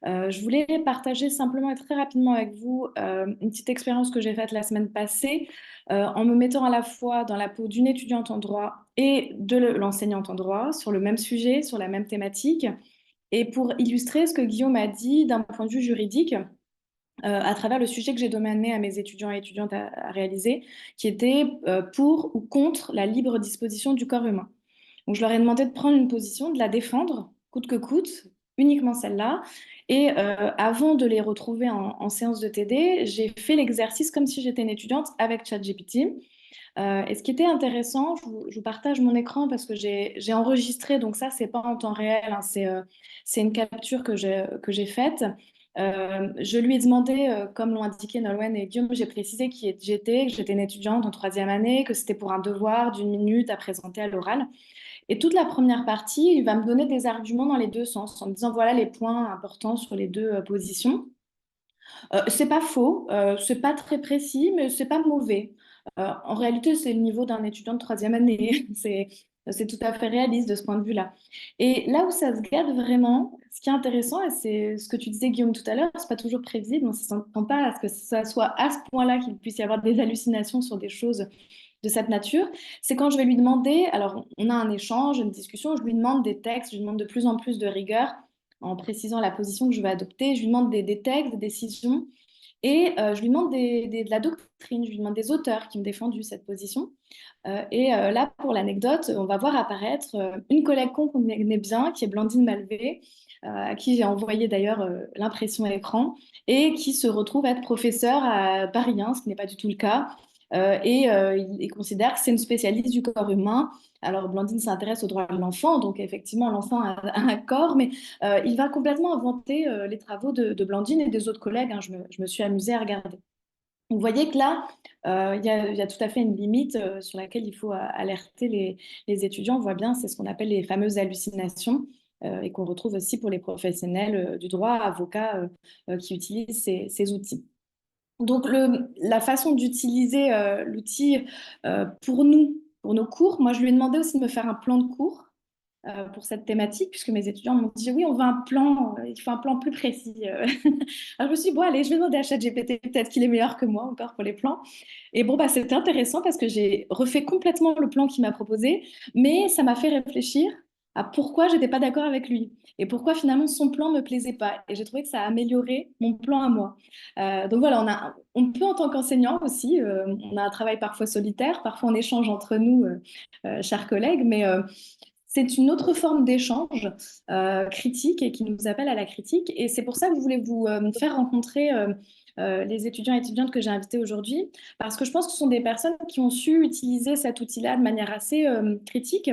Je voulais partager simplement et très rapidement avec vous une petite expérience que j'ai faite la semaine passée en me mettant à la fois dans la peau d'une étudiante en droit et de l'enseignante en droit sur le même sujet, sur la même thématique, et pour illustrer ce que Guillaume a dit d'un point de vue juridique à travers le sujet que j'ai demandé à mes étudiants et étudiantes à réaliser, qui était pour ou contre la libre disposition du corps humain. Donc, je leur ai demandé de prendre une position, de la défendre, coûte que coûte, uniquement celle-là. Et avant de les retrouver en séance de TD, j'ai fait l'exercice comme si j'étais une étudiante avec ChatGPT. Et ce qui était intéressant, je vous partage mon écran parce que j'ai enregistré, donc ça, c'est pas en temps réel, hein, c'est une capture que j'ai faite. Je lui ai demandé, comme l'ont indiqué Nolwenn et Guillaume, j'ai précisé qui j'étais, que j'étais une étudiante en troisième année, que c'était pour un devoir d'une minute à présenter à l'oral. Et toute la première partie, il va me donner des arguments dans les deux sens, en me disant voilà les points importants sur les deux positions. C'est pas faux, c'est pas très précis, mais c'est pas mauvais. En réalité, c'est le niveau d'un étudiant de troisième année. C'est tout à fait réaliste de ce point de vue-là. Et là où ça se gâte vraiment, ce qui est intéressant, et c'est ce que tu disais, Guillaume, tout à l'heure, c'est pas toujours prévisible, on ne s'attend pas à ce que ça soit à ce point-là qu'il puisse y avoir des hallucinations sur des choses de cette nature, c'est quand je vais lui demander, alors on a un échange, une discussion, je lui demande des textes, je lui demande de plus en plus de rigueur en précisant la position que je vais adopter, je lui demande des textes, des décisions, et je lui demande de la doctrine, je lui demande des auteurs qui ont défendu cette position. Là, pour l'anecdote, on va voir apparaître une collègue qu'on connaît bien, qui est Blandine Malvé, à qui j'ai envoyé d'ailleurs l'impression écran, et qui se retrouve être professeur à Paris 1, ce qui n'est pas du tout le cas. Il considère que c'est une spécialiste du corps humain. Alors, Blandine s'intéresse aux droits de l'enfant, donc effectivement, l'enfant a un corps, mais il va complètement inventer les travaux de Blandine et des autres collègues, hein. Je me suis amusée à regarder. Vous voyez que là, il y a tout à fait une limite sur laquelle il faut alerter les étudiants. On voit bien, c'est ce qu'on appelle les fameuses hallucinations et qu'on retrouve aussi pour les professionnels du droit, avocats qui utilisent ces outils. Donc, la façon d'utiliser l'outil pour nous, pour nos cours, moi, je lui ai demandé aussi de me faire un plan de cours pour cette thématique, puisque mes étudiants m'ont dit oui, on veut un plan, il faut un plan plus précis. Alors je me suis dit, bon, allez, je vais demander à ChatGPT, peut-être qu'il est meilleur que moi encore pour les plans. Et bon, bah, c'était intéressant parce que j'ai refait complètement le plan qu'il m'a proposé, mais ça m'a fait réfléchir à pourquoi j'étais pas d'accord avec lui et pourquoi finalement son plan me plaisait pas. Et j'ai trouvé que ça a amélioré mon plan à moi. Donc voilà, on peut en tant qu'enseignant aussi, on a un travail parfois solitaire, parfois on échange entre nous, chers collègues, mais c'est une autre forme d'échange critique et qui nous appelle à la critique. Et c'est pour ça que je voulais vous faire rencontrer les étudiants et étudiantes que j'ai invités aujourd'hui, parce que je pense que ce sont des personnes qui ont su utiliser cet outil-là de manière assez critique